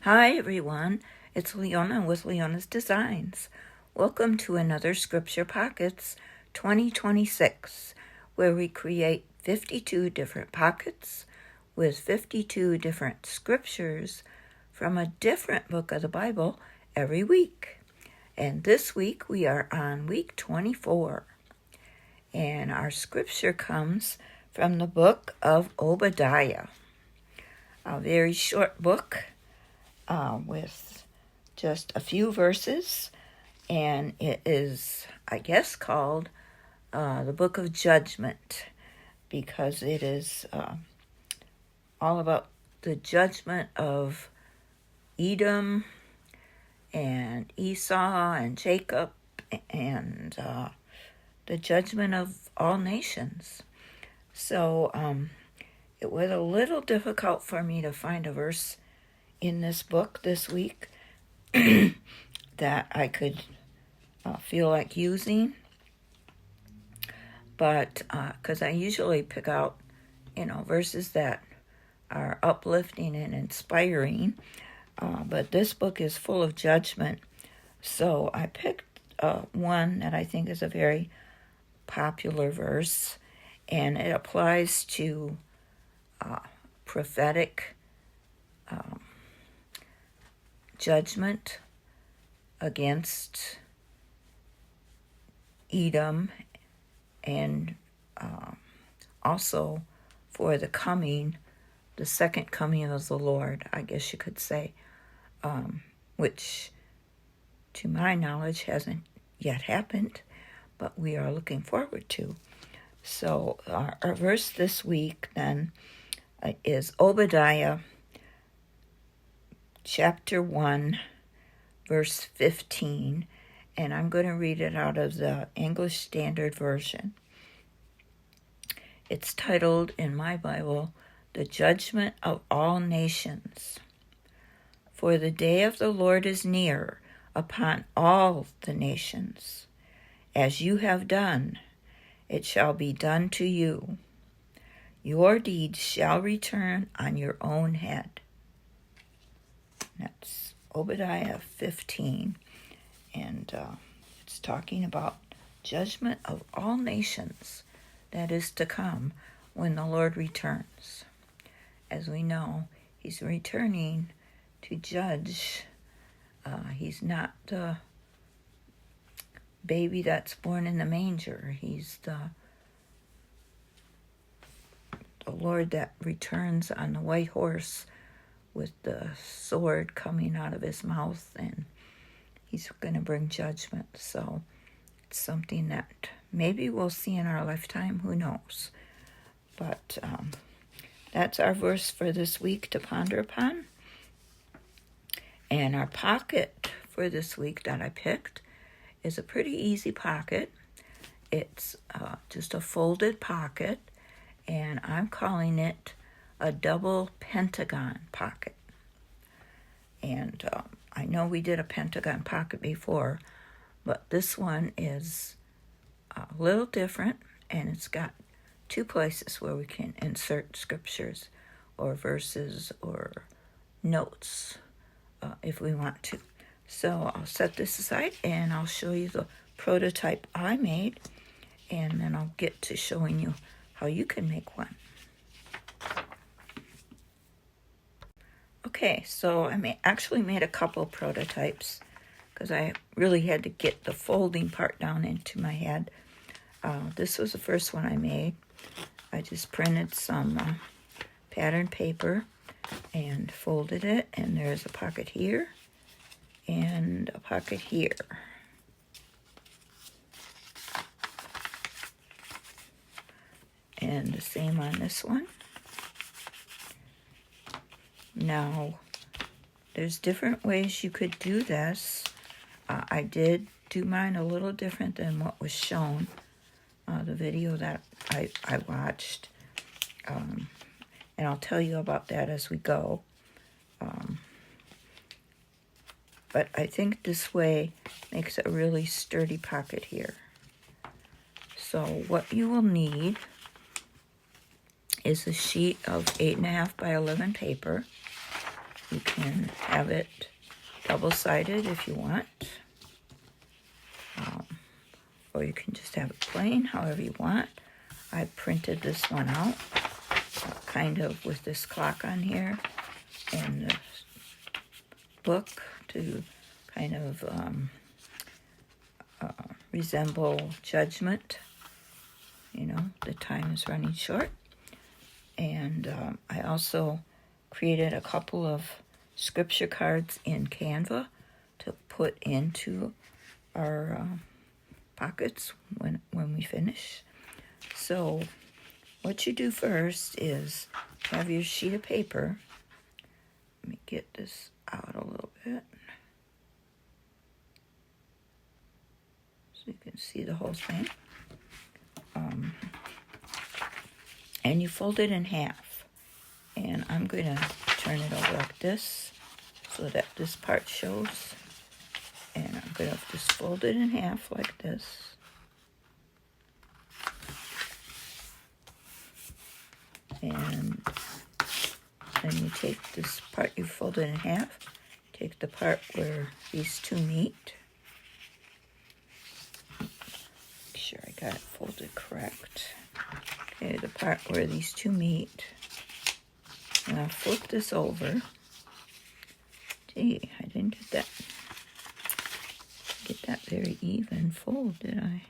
Hi everyone, it's Leona with Leona's Designs. Welcome to another Scripture Pockets 2026, where we create 52 different pockets with 52 different scriptures from a different book of the Bible every week. And this week we are on week 24. And our scripture comes from the book of Obadiah, a very short book with just a few verses, and it is, I guess, called the Book of Judgment, because it is all about the judgment of Edom and Esau and Jacob and the judgment of all nations. So it was a little difficult for me to find a verse in this book this week that I could feel like using, but because I usually pick out verses that are uplifting and inspiring, but this book is full of judgment, so I picked one that I think is a very popular verse, and it applies to prophetic judgment against Edom, and also for the second coming of the Lord, I guess you could say, which to my knowledge hasn't yet happened, but we are looking forward to. So our verse this week then is Obadiah chapter 1, verse 15, and I'm going to read it out of the English Standard Version. It's titled in my Bible, The Judgment of All Nations. For the day of the Lord is near upon all the nations. As you have done, it shall be done to you. Your deeds shall return on your own head. That's Obadiah 15, and it's talking about judgment of all nations that is to come when the Lord returns. As we know, he's returning to judge. He's not the baby that's born in the manger. He's the Lord that returns on the white horse with the sword coming out of his mouth, and he's going to bring judgment. So it's something that maybe we'll see in our lifetime, who knows. But that's our verse for this week to ponder upon. And our pocket for this week that I picked is a pretty easy pocket. It's just a folded pocket, and I'm calling it a double Pentagon pocket. And I know we did a Pentagon pocket before, but this one is a little different, and it's got two places where we can insert scriptures or verses or notes if we want to. So I'll set this aside and I'll show you the prototype I made, and then I'll get to showing you how you can make one. Okay, so I actually made a couple prototypes because I really had to get the folding part down into my head. This was the first one I made. I just printed some pattern paper and folded it, and there's a pocket here and a pocket here. And the same on this one. Now, there's different ways you could do this. I did do mine a little different than what was shown, the video that I watched. And I'll tell you about that as we go. But I think this way makes a really sturdy pocket here. So what you will need is a sheet of 8.5 by 11 paper. You can have it double-sided if you want. Or you can just have it plain, however you want. I printed this one out, kind of with this clock on here and the book to kind of resemble judgment. You know, the time is running short. And I also created a couple of scripture cards in Canva to put into our pockets when we finish. So what you do first is have your sheet of paper. Let me get this out a little bit so you can see the whole thing. And you fold it in half. And I'm going to turn it over like this so that this part shows. And I'm going to just fold it in half like this. And then you take this part you folded in half, take the part where these two meet. Make sure I got it folded correct. Okay, the part where these two meet. And I'll flip this over. Gee, I didn't get that very even fold, did I?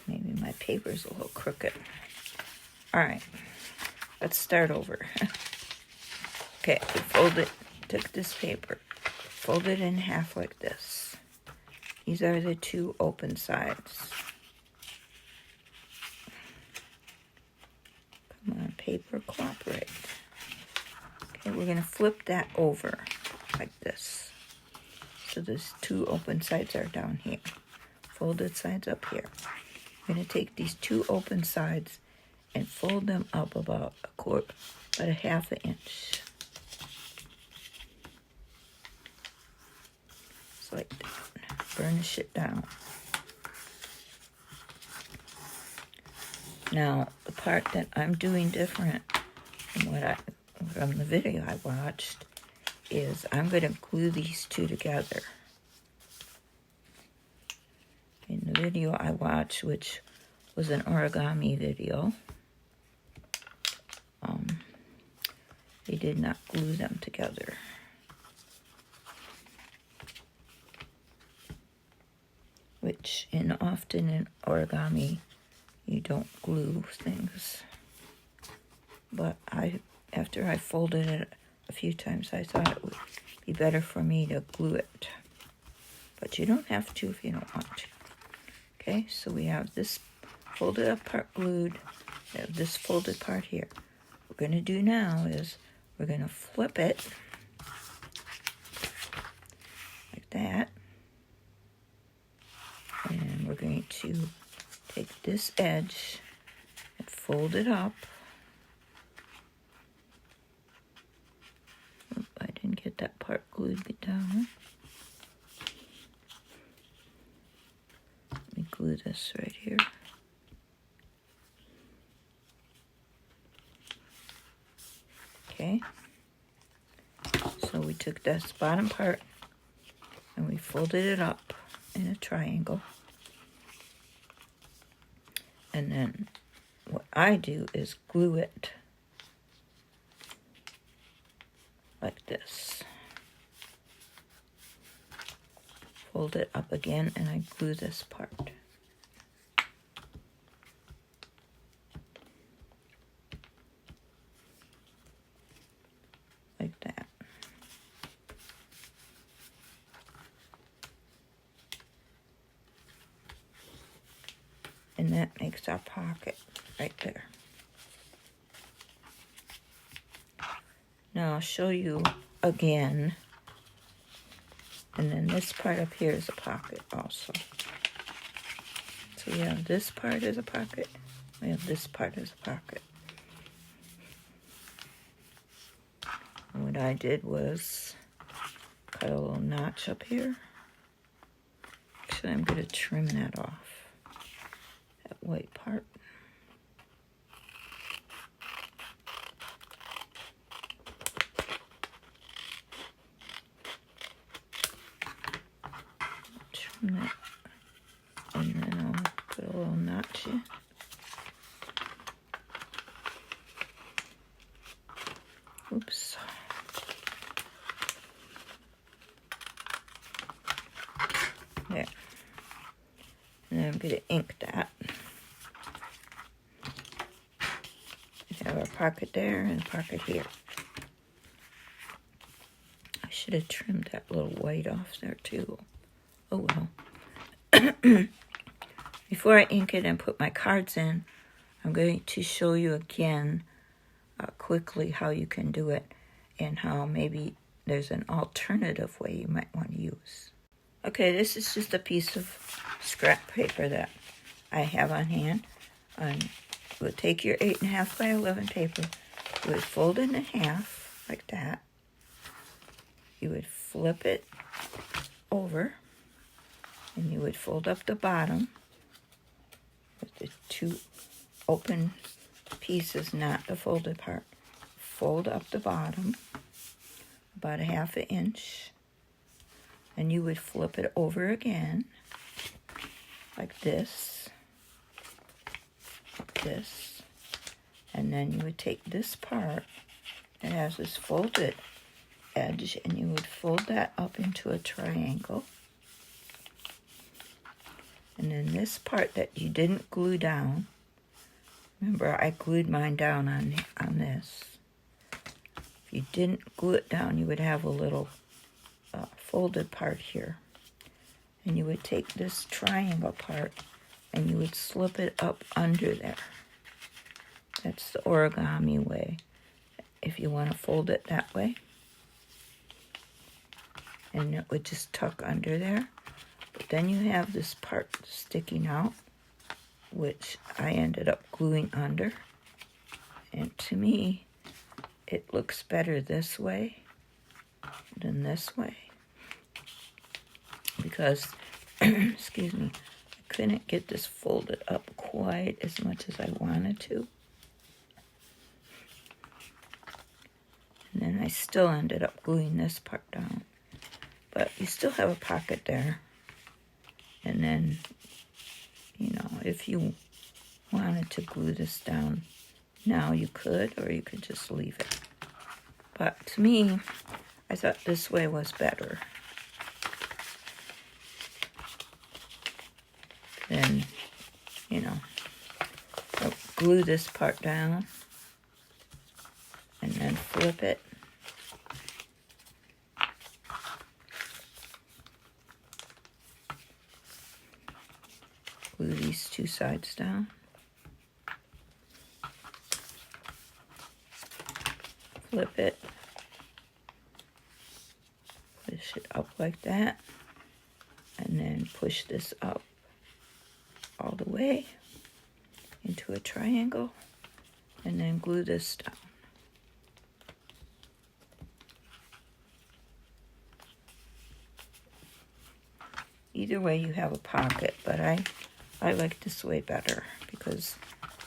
Maybe my paper's a little crooked. All right, let's start over. Okay, took this paper, folded in half like this. These are the two open sides. Come on, paper, cooperate. Okay, we're going to flip that over like this. So those two open sides are down here. Folded sides up here. I'm going to take these two open sides and fold them up about a half an inch. Just like that. Burnish it down. Now, the part that I'm doing different from the video I watched is I'm going to glue these two together. In the video I watched, which was an origami video, they did not glue them together. Which often in origami you don't glue things. But after I folded it a few times, I thought it would be better for me to glue it. But you don't have to if you don't want to. Okay, so we have this folded up part glued. We have this folded part here. What we're going to do now is we're going to flip it like that. And we're going to take this edge and fold it up. Oop, I didn't get that part glued down. Let me glue this right here. Okay. So we took this bottom part and we folded it up in a triangle. And then what I do is glue it like this. Fold it up again and I glue this part. Like that. And that makes our pocket right there. Now I'll show you again. And then this part up here is a pocket also. So we have this part as a pocket. We have this part as a pocket. And what I did was cut a little notch up here. Actually, I'm going to trim that off. That white part. And then I'll put a little notch in. Oops. There. And then I'm going to ink that. We have our pocket there and a pocket here. I should have trimmed that little white off there too. Oh well. Before I ink it and put my cards in, I'm going to show you again quickly how you can do it and how maybe there's an alternative way you might want to use. Okay, this is just a piece of scrap paper that I have on hand. And you would take your 8.5 by 11 paper, you would fold it in half like that. You would flip it over and you would fold up the bottom with the two open pieces, not the folded part. Fold up the bottom about 1/2 inch, and you would flip it over again like this, and then you would take this part that has this folded edge and you would fold that up into a triangle. And then this part that you didn't glue down, remember I glued mine down on this. If you didn't glue it down, you would have a little folded part here. And you would take this triangle part and you would slip it up under there. That's the origami way, if you want to fold it that way. And it would just tuck under there. But then you have this part sticking out, which I ended up gluing under. And to me, it looks better this way than this way. Because, excuse me, I couldn't get this folded up quite as much as I wanted to. And then I still ended up gluing this part down. But you still have a pocket there. And then, you know, if you wanted to glue this down now, you could, or you could just leave it. But to me, I thought this way was better. Then, you know, I'll glue this part down and then flip it. Glue these two sides down. Flip it. Push it up like that. And then push this up all the way into a triangle. And then glue this down. Either way you have a pocket, but I like this way better because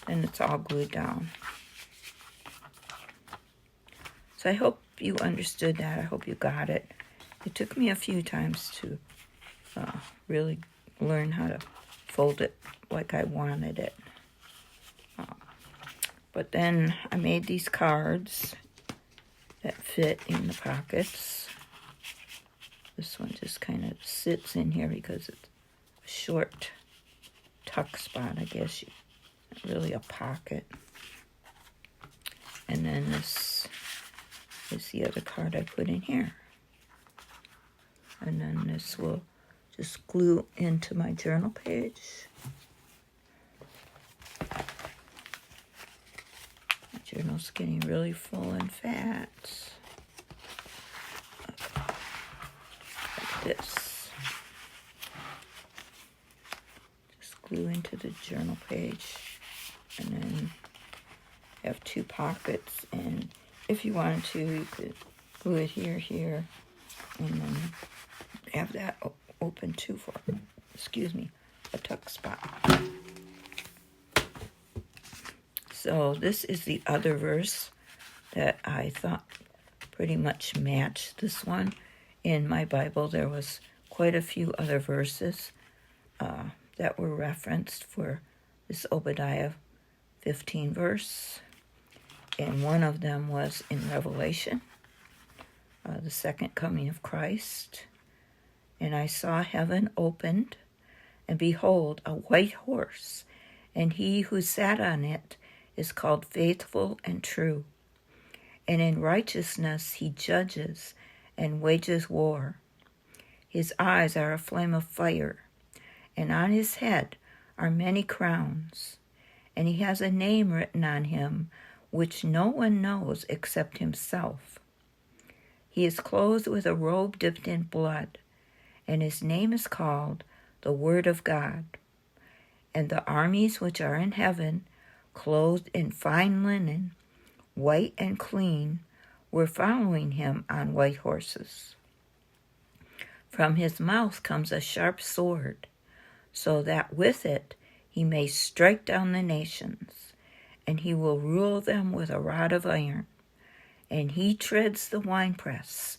then it's all glued down. So I hope you understood that. I hope you got it. It took me a few times to really learn how to fold it like I wanted it. But then I made these cards that fit in the pockets. This one just kind of sits in here because it's a short tuck spot, I guess. Not really a pocket. And then this is the other card I put in here. And then this will just glue into my journal page. My journal's getting really full and fat. Like this. Just glue into the journal page. And then have two pockets. And if you wanted to, you could glue it here, and then have that open too for, a tuck spot. So this is the other verse that I thought pretty much matched this one. In my Bible, there was quite a few other verses that were referenced for this Obadiah 15 verse. And one of them was in Revelation, the second coming of Christ. And I saw heaven opened, and behold, a white horse, and he who sat on it is called Faithful and True. And in righteousness he judges and wages war. His eyes are a flame of fire, and on his head are many crowns. And he has a name written on him which no one knows except himself. He is clothed with a robe dipped in blood, and his name is called the Word of God. And the armies which are in heaven, clothed in fine linen, white and clean, were following him on white horses. From his mouth comes a sharp sword, so that with it he may strike down the nations, and he will rule them with a rod of iron. And he treads the winepress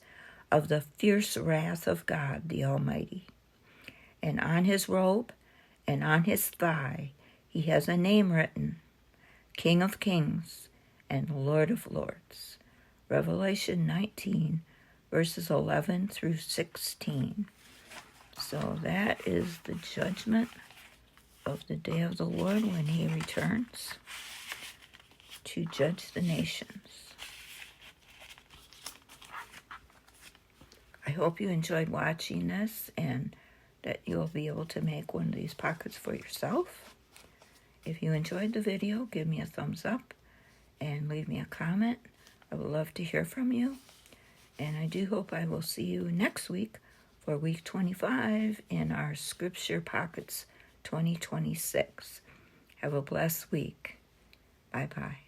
of the fierce wrath of God the Almighty. And on his robe and on his thigh he has a name written, King of Kings and Lord of Lords. Revelation 19, verses 11 through 16. So that is the judgment of the day of the Lord when he returns to judge the nations. I hope you enjoyed watching this and that you'll be able to make one of these pockets for yourself. If you enjoyed the video, give me a thumbs up and leave me a comment. I would love to hear from you. And I do hope I will see you next week for week 25 in our Scripture Pockets 2026. Have a blessed week. Bye-bye.